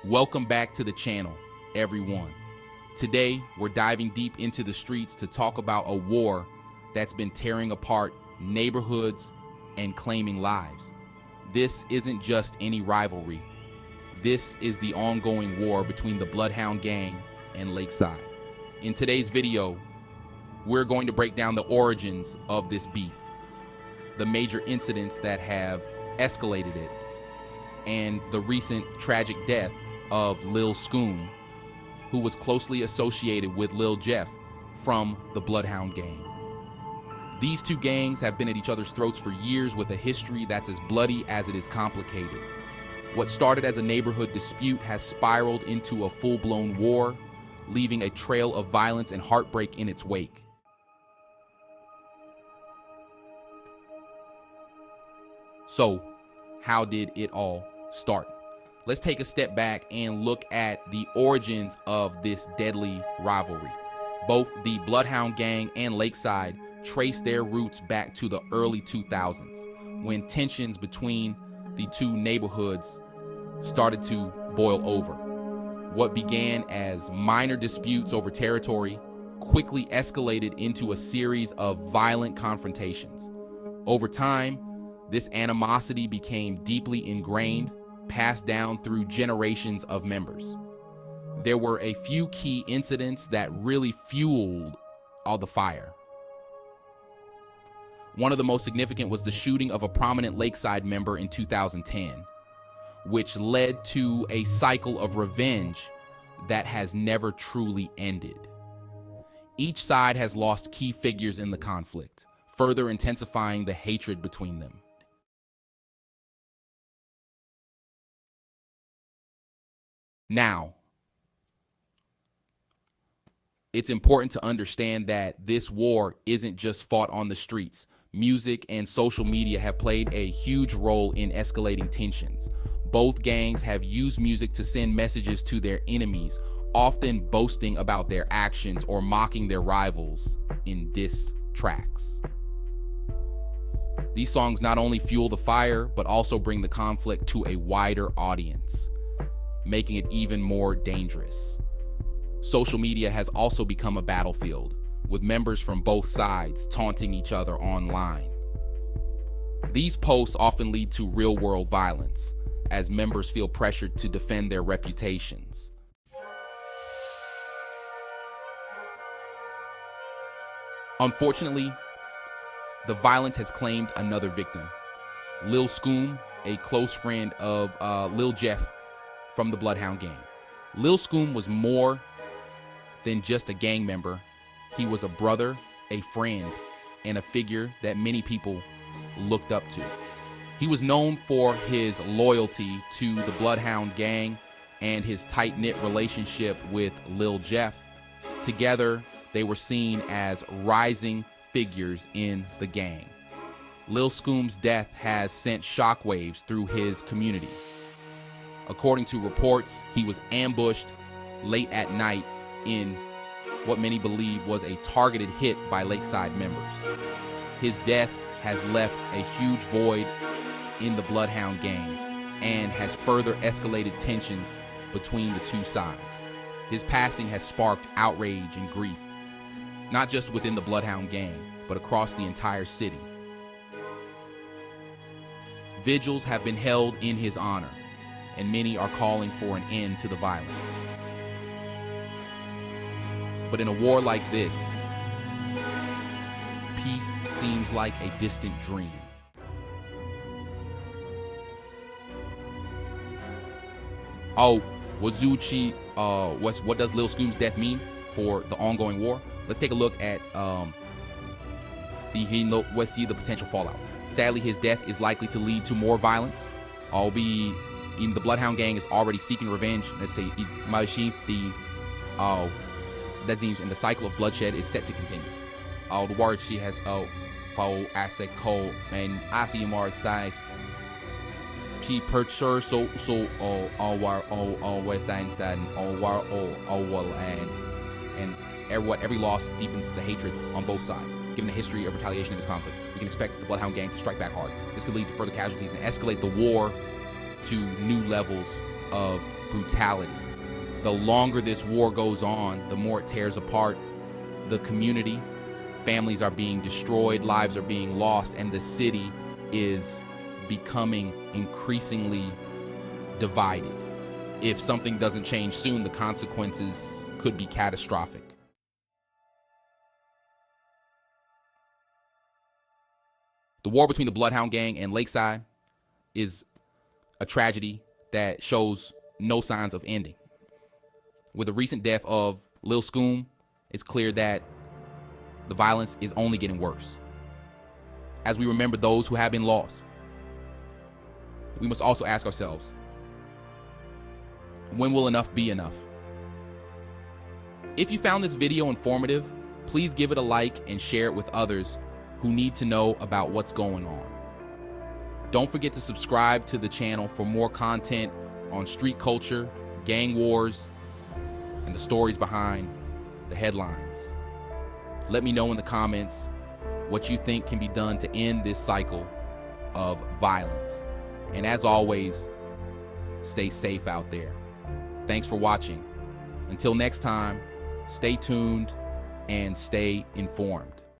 Welcome back to the channel, everyone. Today, we're diving deep into the streets to talk about a war that's been tearing apart neighborhoods and claiming lives. This isn't just any rivalry. This is the ongoing war between the Bloodhound gang and Lakeside. In today's video, we're going to break down the origins of this beef, the major incidents that have escalated it, and the recent tragic death of Lil Scoom, who was closely associated with Lil Jeff from the Bloodhound gang. These two gangs have been at each other's throats for years with a history that's as bloody as it is complicated. What started as a neighborhood dispute has spiraled into a full-blown war, leaving a trail of violence and heartbreak in its wake. So, how did it all start? Let's take a step back and look at the origins of this deadly rivalry. Both the Bloodhound gang and Lakeside trace their roots back to the early 2000s, when tensions between the two neighborhoods started to boil over. What began as minor disputes over territory quickly escalated into a series of violent confrontations. Over time, this animosity became deeply ingrained, passed down through generations of members. There were a few key incidents that really fueled all the fire. One of the most significant was the shooting of a prominent Lakeside member in 2010, which led to a cycle of revenge that has never truly ended. Each side has lost key figures in the conflict, further intensifying the hatred between them. Now, it's important to understand that this war isn't just fought on the streets. Music and social media have played a huge role in escalating tensions. Both gangs have used music to send messages to their enemies, often boasting about their actions or mocking their rivals in diss tracks. These songs not only fuel the fire, but also bring the conflict to a wider audience, making it even more dangerous. Social media has also become a battlefield, with members from both sides taunting each other online. These posts often lead to real-world violence, as members feel pressured to defend their reputations. Unfortunately, the violence has claimed another victim. Lil Scoom, a close friend of Lil Jeff from the Bloodhound gang. Lil Scoom was more than just a gang member. He was a brother, a friend, and a figure that many people looked up to. He was known for his loyalty to the Bloodhound gang and his tight-knit relationship with Lil Jeff. Together, they were seen as rising figures in the gang. Lil Scoom's death has sent shockwaves through his community. According to reports, he was ambushed late at night in what many believe was a targeted hit by Lakeside members. His death has left a huge void in the Bloodhound gang and has further escalated tensions between the two sides. His passing has sparked outrage and grief, not just within the Bloodhound gang, but across the entire city. Vigils have been held in his honor, and many are calling for an end to the violence. But in a war like this, peace seems like a distant dream. Oh, what does Lil Scoom's death mean for the ongoing war? Let's take a look at let's see the potential fallout. Sadly, his death is likely to lead to more violence, albeit in the Bloodhound gang is already seeking revenge. Let's say and the cycle of bloodshed is set to continue. The word she has asset cold and more size. She purchased so west side and every loss deepens the hatred on both sides. Given the history of retaliation in this conflict, we can expect the Bloodhound gang to strike back hard. This could lead to further casualties and escalate the war to new levels of brutality. The longer this war goes on, the more it tears apart the community. Families are being destroyed, lives are being lost, and the city is becoming increasingly divided. If something doesn't change soon, the consequences could be catastrophic. The war between the Bloodhound gang and Lakeside is a tragedy that shows no signs of ending. With the recent death of Lil Scoom, it's clear that the violence is only getting worse. As we remember those who have been lost, we must also ask ourselves, when will enough be enough? If you found this video informative, please give it a like and share it with others who need to know about what's going on. Don't forget to subscribe to the channel for more content on street culture, gang wars, and the stories behind the headlines. Let me know in the comments what you think can be done to end this cycle of violence. And as always, stay safe out there. Thanks for watching. Until next time, stay tuned and stay informed.